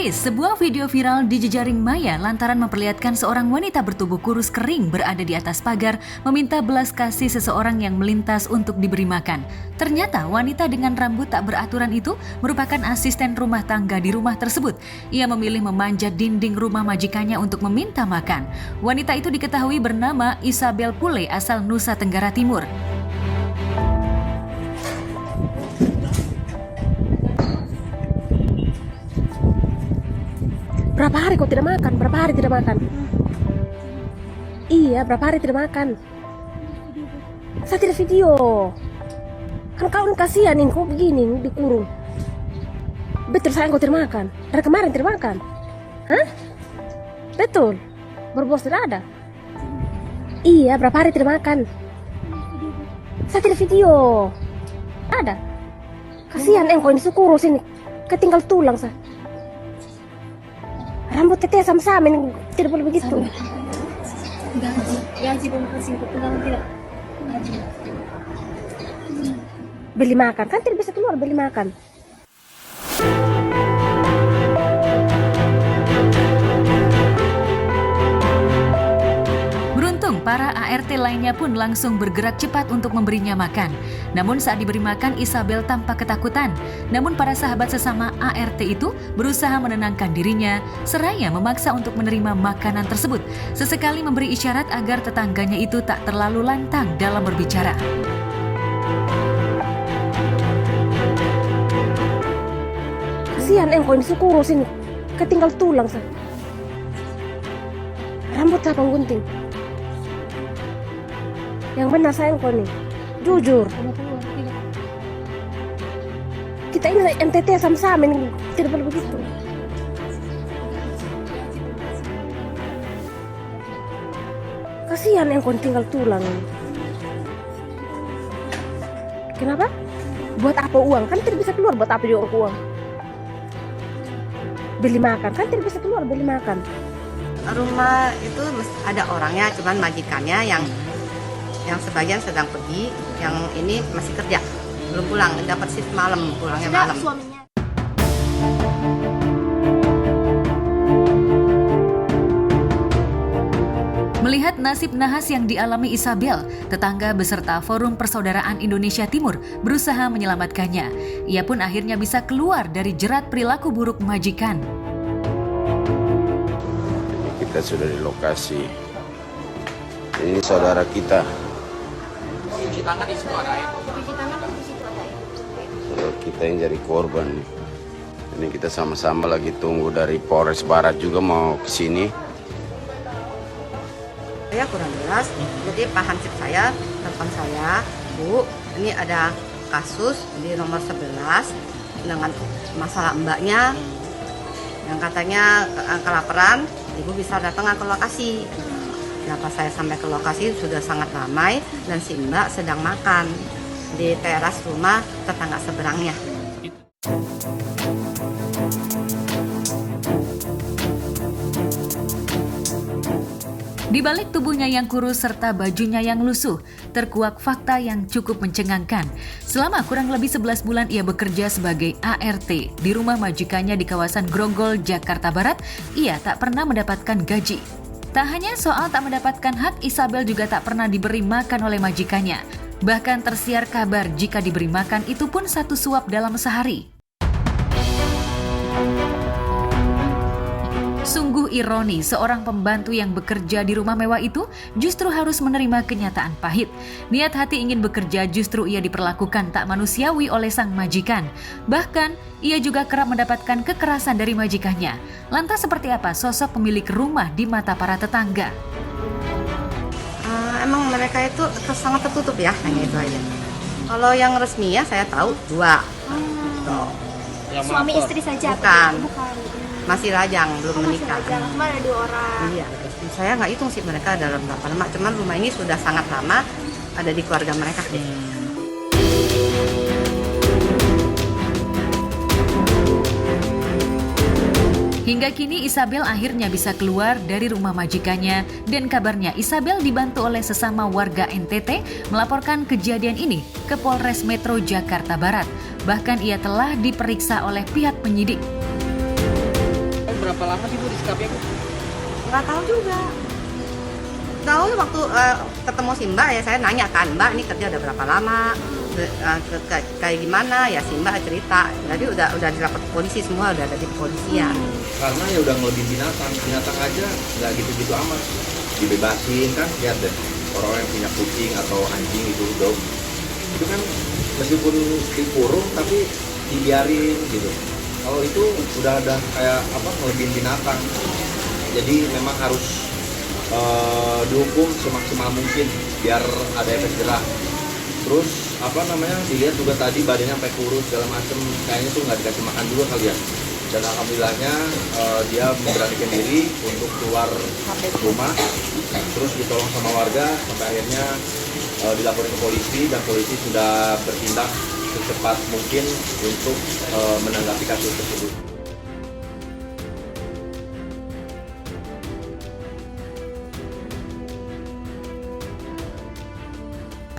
Kamis, sebuah video viral di jejaring maya lantaran memperlihatkan seorang wanita bertubuh kurus kering berada di atas pagar meminta belas kasih seseorang yang melintas untuk diberi makan. Ternyata wanita dengan rambut tak beraturan itu merupakan asisten rumah tangga di rumah tersebut. Ia memilih memanjat dinding rumah majikannya untuk meminta makan. Wanita itu diketahui bernama Isabel Pule asal Nusa Tenggara Timur. Berapa hari kau tidak makan? Berapa hari tidak makan? Iya, berapa hari tidak makan? Saya tidak video. Kan kau kasihan nih, kau begini dikurung. Betul sayang kau tidak makan? Dari kemarin tidak makan? Hah? Betul? Berbos tidak ada? Iya, berapa hari tidak makan? Saya tidak video. Ada? Kasihan kau ini kurus ini. Ketinggal tulang saya. Rambut teteh sama-sama ini tidak boleh begitu. Gaji kasih pegangan tidak. Gaji. Beli makan kan tidak bisa keluar beli makan. Beruntung, para ART lainnya pun langsung bergerak cepat untuk memberinya makan. Namun saat diberi makan, Isabel tampak ketakutan. Namun para sahabat sesama ART itu berusaha menenangkan dirinya, seraya memaksa untuk menerima makanan tersebut. Sesekali memberi isyarat agar tetangganya itu tak terlalu lantang dalam berbicara. Kasihan kau ini kurus ini. Ketinggal tulang saya. Rambut saya gunting. Yang benar sayang kau nih, jujur. Kita ini NTT sama-sama ini tidak boleh begitu. Kasihan kau tinggal tulang. Kenapa? Buat apa uang? Kan tidak bisa keluar. Buat apa juga uang? Beli makan kan tidak bisa keluar beli makan. Rumah itu ada orangnya, cuman majikannya yang sebagian sedang pergi, yang ini masih kerja, belum pulang, dapat shift malam, pulangnya malam. Suaminya. Melihat nasib nahas yang dialami Isabel, tetangga beserta Forum Persaudaraan Indonesia Timur berusaha menyelamatkannya. Ia pun akhirnya bisa keluar dari jerat perilaku buruk majikan. Kita sudah di lokasi. Ini saudara kita. Saudara kita yang jadi korban. Ini kita sama-sama lagi tunggu dari Polres Barat juga mau ke sini. Saya kurang jelas, jadi Pak Hansip saya telepon saya, Bu, ini ada kasus di nomor 11 dengan masalah mbaknya yang katanya kelaparan, Ibu bisa datang ke lokasi. Kenapa saya sampai ke lokasi sudah sangat ramai dan si mbak sedang makan di teras rumah tetangga seberangnya. Di balik tubuhnya yang kurus serta bajunya yang lusuh, terkuak fakta yang cukup mencengangkan. Selama kurang lebih 11 bulan ia bekerja sebagai ART di rumah majikannya di kawasan Grogol, Jakarta Barat, ia tak pernah mendapatkan gaji. Tak hanya soal tak mendapatkan hak, Isabel juga tak pernah diberi makan oleh majikannya. Bahkan tersiar kabar jika diberi makan itu pun 1 suap dalam sehari. Sungguh ironi, seorang pembantu yang bekerja di rumah mewah itu justru harus menerima kenyataan pahit. Niat hati ingin bekerja justru ia diperlakukan tak manusiawi oleh sang majikan. Bahkan, ia juga kerap mendapatkan kekerasan dari majikannya. Lantas seperti apa sosok pemilik rumah di mata para tetangga? Emang mereka itu sangat tertutup ya, hanya itu aja. Kalau yang resmi ya saya tahu 2. Gitu. Suami istri saja. Bukan. Bukan. Masih lajang, belum menikah. Cuma ada 2 orang. Iya, saya nggak hitung sih mereka dalam berapa lama. Cuman rumah ini sudah sangat lama ada di keluarga mereka deh. Hingga kini Isabel akhirnya bisa keluar dari rumah majikannya dan kabarnya Isabel dibantu oleh sesama warga NTT melaporkan kejadian ini ke Polres Metro Jakarta Barat. Bahkan ia telah diperiksa oleh pihak penyidik. berapa lama sih Bu di Sikapi Bu? Nggak tahu juga. Tahu waktu ketemu si Mbak ya, saya nanya kan, Mbak ini kerja udah berapa lama, kayak gimana ya, si Mbak cerita. Jadi udah dilapor ke polisi semua, udah ada di kepolisian. Karena ya udah ngelebihin binatang aja nggak gitu-gitu amat, dibebasin kan. Lihat deh, orang yang punya kucing atau anjing itu dog, itu kan meskipun dikurung tapi dibiarin gitu. Kalau itu udah ada kayak apa, ngelebihin binatang. Jadi memang harus dihukum semaksimal mungkin biar ada efek jerah. Terus apa namanya, dilihat juga tadi badannya sampai kurus segala macem, kayaknya tuh nggak dikasih makan juga kali ya. Dan alhamdulillahnya dia memberanikan diri untuk keluar rumah, terus ditolong sama warga sampai akhirnya dilaporin ke polisi, dan polisi sudah bertindak secepat mungkin untuk menanggapi kasus tersebut.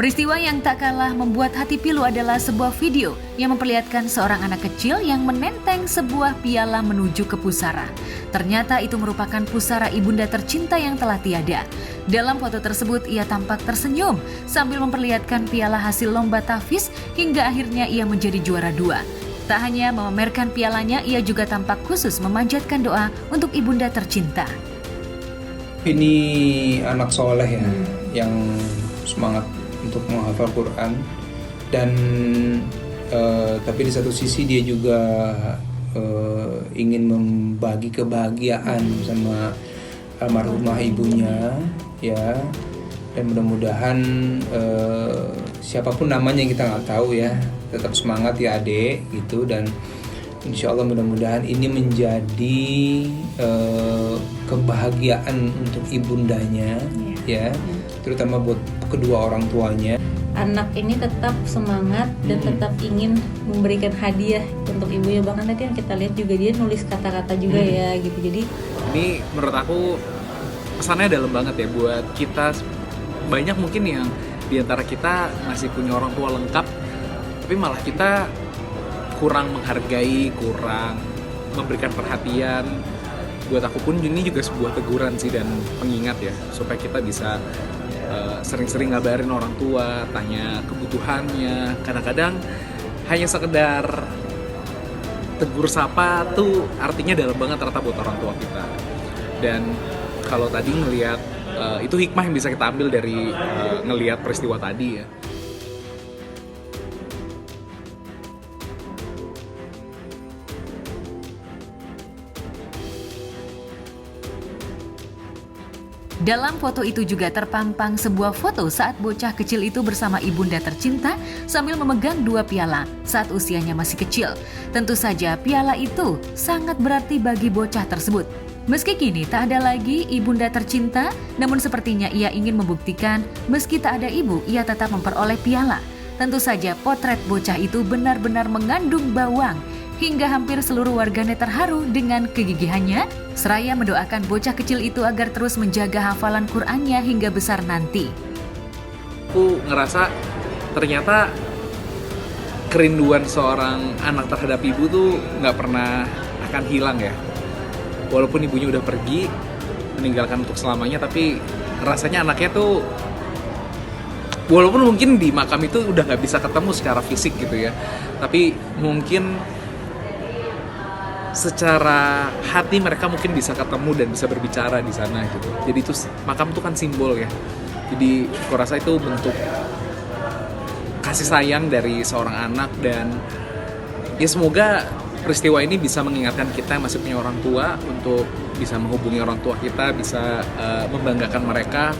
Peristiwa yang tak kalah membuat hati pilu adalah sebuah video yang memperlihatkan seorang anak kecil yang menenteng sebuah piala menuju ke pusara. Ternyata itu merupakan pusara ibunda tercinta yang telah tiada. Dalam foto tersebut ia tampak tersenyum sambil memperlihatkan piala hasil lomba tahfiz hingga akhirnya ia menjadi juara 2. Tak hanya memamerkan pialanya, ia juga tampak khusus memanjatkan doa untuk ibunda tercinta. Ini anak soleh ya, yang semangat untuk menghafal Quran, dan tapi di satu sisi dia juga ingin membagi kebahagiaan sama almarhumah ibunya ya, dan mudah-mudahan siapapun namanya kita nggak tahu ya, tetap semangat ya adek gitu, dan insya Allah mudah-mudahan ini menjadi kebahagiaan untuk ibundanya ya, terutama buat kedua orang tuanya. Anak ini tetap semangat dan tetap ingin memberikan hadiah untuk ibunya. Bahkan tadi yang kita lihat juga dia nulis kata-kata juga ya gitu. Jadi Ini menurut aku pesannya dalam banget ya buat kita. Banyak mungkin yang diantara kita masih punya orang tua lengkap, tapi malah kita kurang menghargai, kurang memberikan perhatian. Buat aku pun ini juga sebuah teguran sih dan pengingat ya, supaya kita bisa sering-sering ngabarin orang tua, tanya kebutuhannya. Kadang-kadang hanya sekedar tegur sapa tuh artinya dalam banget ternyata buat orang tua kita. Dan kalau tadi ngelihat itu hikmah yang bisa kita ambil dari ngelihat peristiwa tadi ya. Dalam foto itu juga terpampang sebuah foto saat bocah kecil itu bersama ibunda tercinta sambil memegang 2 piala saat usianya masih kecil. Tentu saja piala itu sangat berarti bagi bocah tersebut. Meski kini tak ada lagi ibunda tercinta, namun sepertinya ia ingin membuktikan meski tak ada ibu, ia tetap memperoleh piala. Tentu saja potret bocah itu benar-benar mengandung bawang, hingga hampir seluruh warganet terharu dengan kegigihannya, seraya mendoakan bocah kecil itu agar terus menjaga hafalan Qur'annya hingga besar nanti. Aku ngerasa ternyata kerinduan seorang anak terhadap ibu tuh nggak pernah akan hilang ya. Walaupun ibunya udah pergi, meninggalkan untuk selamanya, tapi rasanya anaknya tuh walaupun mungkin di makam itu udah nggak bisa ketemu secara fisik gitu ya, tapi mungkin secara hati mereka mungkin bisa ketemu dan bisa berbicara di sana gitu. Jadi itu makam itu kan simbol ya. Jadi aku rasa itu bentuk kasih sayang dari seorang anak, dan ya semoga peristiwa ini bisa mengingatkan kita yang masih punya orang tua untuk bisa menghubungi orang tua kita, bisa membanggakan mereka.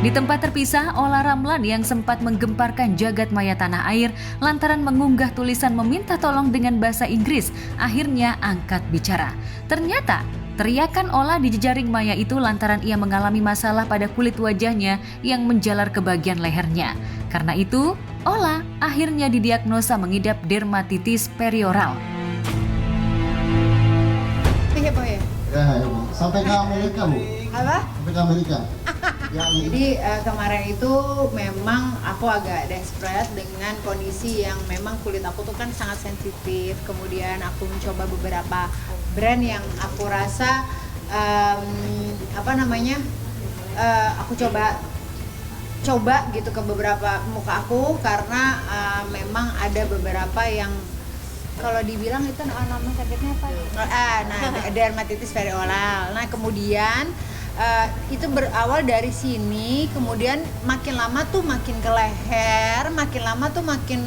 Di tempat terpisah, Ola Ramlan yang sempat menggemparkan jagat maya tanah air lantaran mengunggah tulisan meminta tolong dengan bahasa Inggris, akhirnya angkat bicara. Ternyata, teriakan Ola di jejaring maya itu lantaran ia mengalami masalah pada kulit wajahnya yang menjalar ke bagian lehernya. Karena itu, Ola akhirnya didiagnosa mengidap dermatitis perioral. Ya, sampai ke Amerika, Bu. Apa? Sampai ke Amerika. Jadi kemarin itu memang aku agak desperate dengan kondisi yang memang kulit aku tuh kan sangat sensitif. Kemudian aku mencoba beberapa brand yang aku rasa aku coba gitu ke beberapa muka aku karena memang ada beberapa yang kalau dibilang itu nama sakitnya apa? Dermatitis variolar. Nah kemudian itu berawal dari sini, kemudian makin lama tuh makin ke leher, makin lama tuh makin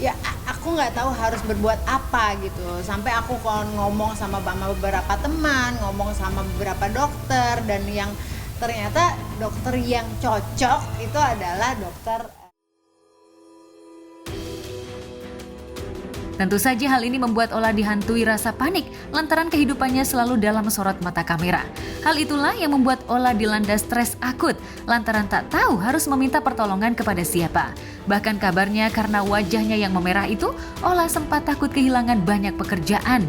ya aku nggak tahu harus berbuat apa gitu. Sampai aku ngomong sama beberapa teman, ngomong sama beberapa dokter, dan yang ternyata dokter yang cocok itu adalah dokter. Tentu saja hal ini membuat Ola dihantui rasa panik lantaran kehidupannya selalu dalam sorot mata kamera. Hal itulah yang membuat Ola dilanda stres akut lantaran tak tahu harus meminta pertolongan kepada siapa. Bahkan kabarnya karena wajahnya yang memerah itu, Ola sempat takut kehilangan banyak pekerjaan.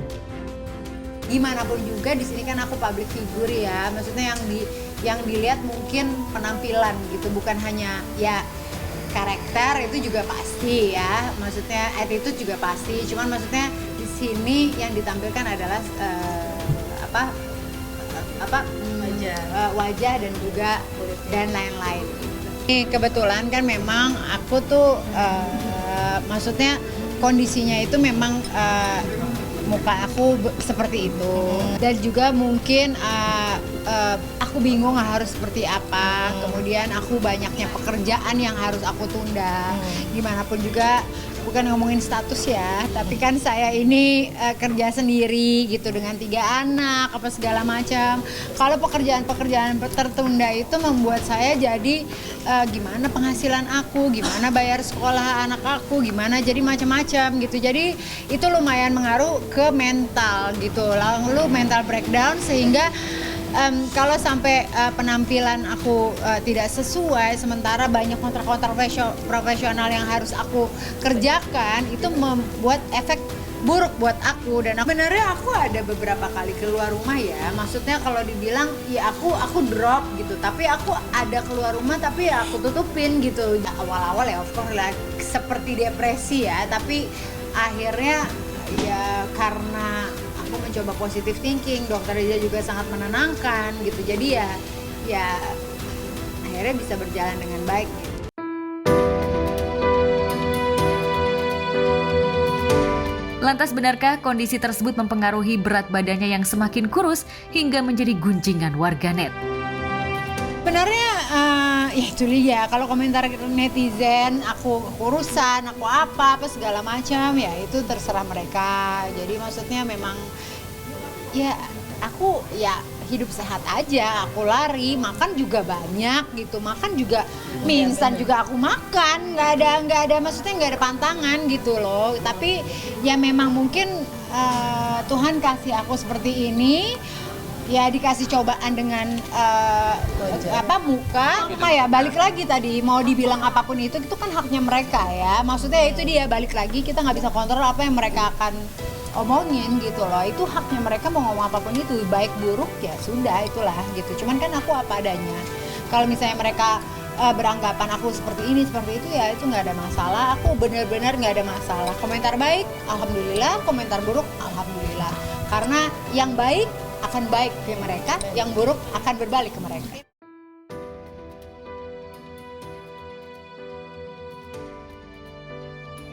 Gimana pun juga di sini kan aku public figure ya, maksudnya yang dilihat mungkin penampilan gitu, bukan hanya ya karakter itu juga pasti ya, maksudnya attitude juga pasti. Cuman maksudnya di sini yang ditampilkan adalah wajah dan juga dan lain-lain. Ini kebetulan kan memang aku tuh maksudnya kondisinya itu memang muka aku seperti itu, dan juga mungkin aku bingung harus seperti apa. Kemudian aku banyaknya pekerjaan yang harus aku tunda. Gimana pun juga bukan ngomongin status ya, tapi kan saya ini kerja sendiri gitu dengan 3 anak apa segala macam. Kalau pekerjaan-pekerjaan tertunda itu membuat saya jadi gimana penghasilan aku, gimana bayar sekolah anak aku, gimana jadi macam-macam gitu. Jadi itu lumayan mengaruh ke mental gitu, lalu mental breakdown sehingga kalau sampai penampilan aku tidak sesuai, sementara banyak kontrak-kontrak profesional yang harus aku kerjakan, itu membuat efek buruk buat aku. Dan sebenarnya aku ada beberapa kali keluar rumah ya, maksudnya kalau dibilang ya aku drop gitu, tapi aku ada keluar rumah tapi ya aku tutupin gitu. Awal-awal ya of course lah seperti depresi ya, tapi akhirnya ya karena aku mencoba positive thinking, dokter Reza juga sangat menenangkan gitu. Jadi ya akhirnya bisa berjalan dengan baik gitu. Lantas benarkah kondisi tersebut mempengaruhi berat badannya yang semakin kurus hingga menjadi gunjingan warganet? Sebenarnya ya itu dia, kalau komentar netizen aku kurusan, aku apa segala macam, ya itu terserah mereka. Jadi maksudnya memang ya aku ya hidup sehat aja, aku lari, makan juga banyak gitu, makan juga mie instan juga aku makan, nggak ada maksudnya nggak ada pantangan gitu loh. Tapi ya memang mungkin Tuhan kasih aku seperti ini. Ya dikasih cobaan dengan muka, ya balik lagi tadi mau dibilang apapun itu kan haknya mereka ya. Maksudnya itu dia, balik lagi kita nggak bisa kontrol apa yang mereka akan omongin gitu loh. Itu haknya mereka mau ngomong apapun itu, baik buruk ya sudah itulah gitu. Cuman kan aku apa adanya. Kalau misalnya mereka beranggapan aku seperti ini seperti itu ya itu nggak ada masalah. Aku benar-benar nggak ada masalah. Komentar baik, alhamdulillah. Komentar buruk, alhamdulillah. Karena yang baik akan baik ke mereka, yang buruk akan berbalik ke mereka.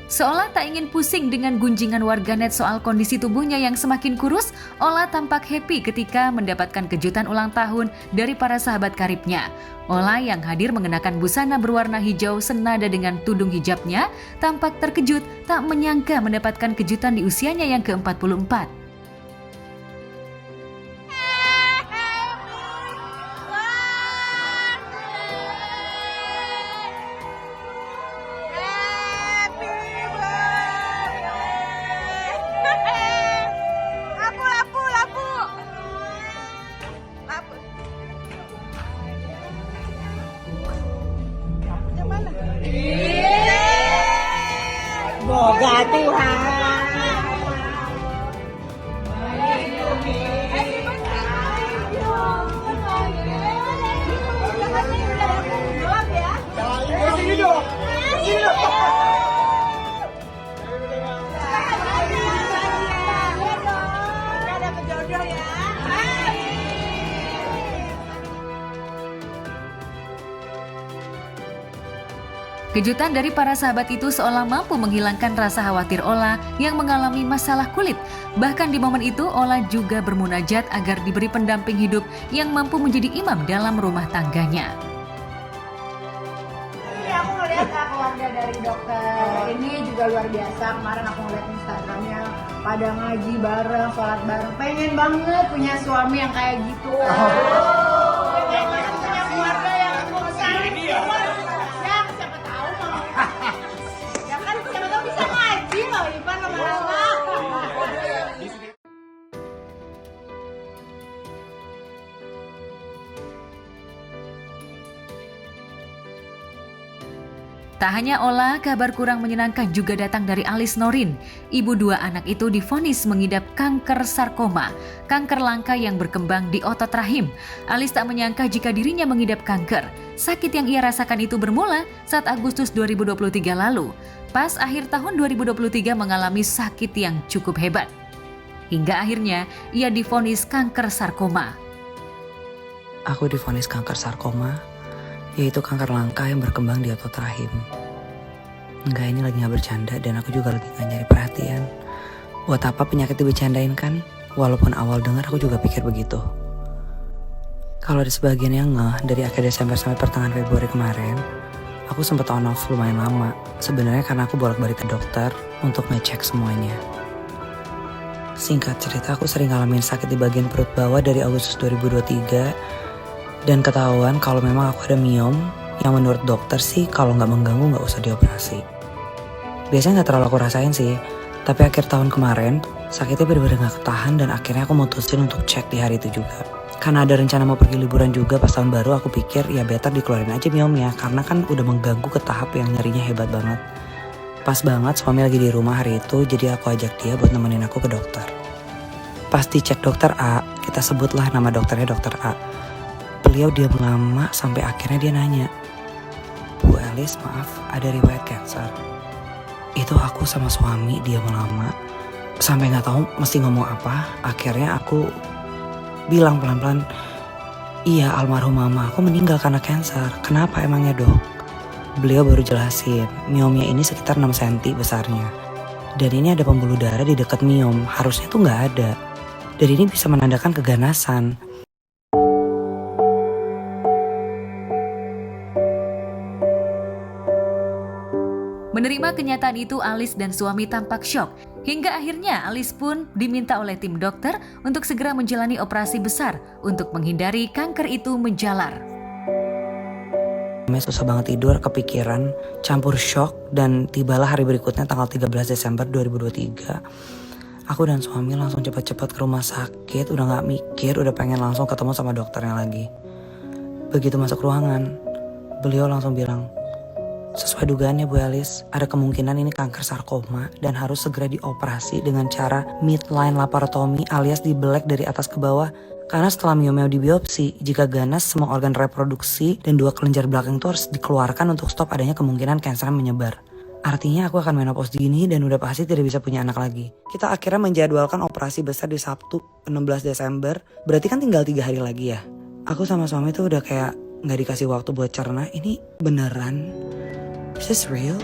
Seolah tak ingin pusing dengan gunjingan warganet soal kondisi tubuhnya yang semakin kurus, Ola tampak happy ketika mendapatkan kejutan ulang tahun dari para sahabat karibnya. Ola yang hadir mengenakan busana berwarna hijau senada dengan tudung hijabnya, tampak terkejut tak menyangka mendapatkan kejutan di usianya yang ke-44. Semoga Tuhan. Kejutan dari para sahabat itu seolah mampu menghilangkan rasa khawatir Ola yang mengalami masalah kulit. Bahkan di momen itu Ola juga bermunajat agar diberi pendamping hidup yang mampu menjadi imam dalam rumah tangganya. Ini aku ngeliat keluarga dari dokter ini juga luar biasa. Kemarin aku ngeliat Instagramnya pada ngaji bareng, sholat bareng. Pengen banget punya suami yang kayak gitu. Pengen banget punya keluarga yang siapa tahu mau. Ya kan siapa tahu bisa ngaji loh Ipan lama-lama. Tak hanya Ola, kabar kurang menyenangkan juga datang dari Alis Norin. Ibu dua anak itu divonis mengidap kanker sarkoma, kanker langka yang berkembang di otot rahim. Alis tak menyangka jika dirinya mengidap kanker. Sakit yang ia rasakan itu bermula saat Agustus 2023 lalu. Pas akhir tahun 2023 mengalami sakit yang cukup hebat. Hingga akhirnya ia divonis kanker sarkoma. Aku divonis kanker sarkoma, yaitu kanker langka yang berkembang di otot rahim. Enggak, ini lagi gak bercanda dan aku juga lagi gak nyari perhatian. Buat apa penyakit dibercandain kan? Walaupun awal dengar aku juga pikir begitu. Kalau ada sebagian yang ngeh dari akhir Desember sampai pertengahan Februari kemarin, aku sempat on off lumayan lama. Sebenarnya karena aku bolak-balik ke dokter untuk ngecek semuanya. Singkat cerita, aku sering ngalamin sakit di bagian perut bawah dari Agustus 2023. Dan ketahuan kalau memang aku ada miom yang menurut dokter sih kalau nggak mengganggu nggak usah dioperasi. Biasanya nggak terlalu aku rasain sih, tapi akhir tahun kemarin sakitnya benar-benar nggak ketahan dan akhirnya aku mutusin untuk cek di hari itu juga. Karena ada rencana mau pergi liburan juga pas tahun baru, aku pikir ya better dikeluarin aja miomnya karena kan udah mengganggu ke tahap yang nyerinya hebat banget. Pas banget suami lagi di rumah hari itu, jadi aku ajak dia buat nemenin aku ke dokter. Pas dicek dokter A, kita sebutlah nama dokternya dokter A. Beliau diam lama sampai akhirnya dia nanya, "Bu Elis, maaf, ada riwayat cancer?" Itu aku sama suami diam lama sampai nggak tahu mesti ngomong apa. Akhirnya aku bilang pelan-pelan, "Iya, almarhum mama aku meninggal karena cancer. Kenapa emangnya dok?" Beliau baru jelasin, miomnya ini sekitar 6 cm besarnya. Dan ini ada pembuluh darah di dekat miom, harusnya tuh nggak ada. Dan ini bisa menandakan keganasan. Menerima kenyataan itu, Alis dan suami tampak syok. Hingga akhirnya Alis pun diminta oleh tim dokter untuk segera menjalani operasi besar untuk menghindari kanker itu menjalar. Susah banget tidur, kepikiran, campur shock, dan tibalah hari berikutnya tanggal 13 Desember 2023. Aku dan suami langsung cepat-cepat ke rumah sakit, udah gak mikir, udah pengen langsung ketemu sama dokternya lagi. Begitu masuk ruangan, beliau langsung bilang, "Sesuai dugaannya Bu Elis, ada kemungkinan ini kanker sarkoma dan harus segera dioperasi dengan cara midline laparotomi alias dibelek dari atas ke bawah. Karena setelah miomnya dibiopsi, jika ganas semua organ reproduksi dan 2 kelenjar belakang itu harus dikeluarkan untuk stop adanya kemungkinan kanker menyebar. Artinya aku akan menopause dini dan udah pasti tidak bisa punya anak lagi." Kita akhirnya menjadwalkan operasi besar di Sabtu 16 Desember, berarti kan tinggal 3 hari lagi ya. Aku sama suami tuh udah kayak gak dikasih waktu buat cerna, ini beneran? Is this real?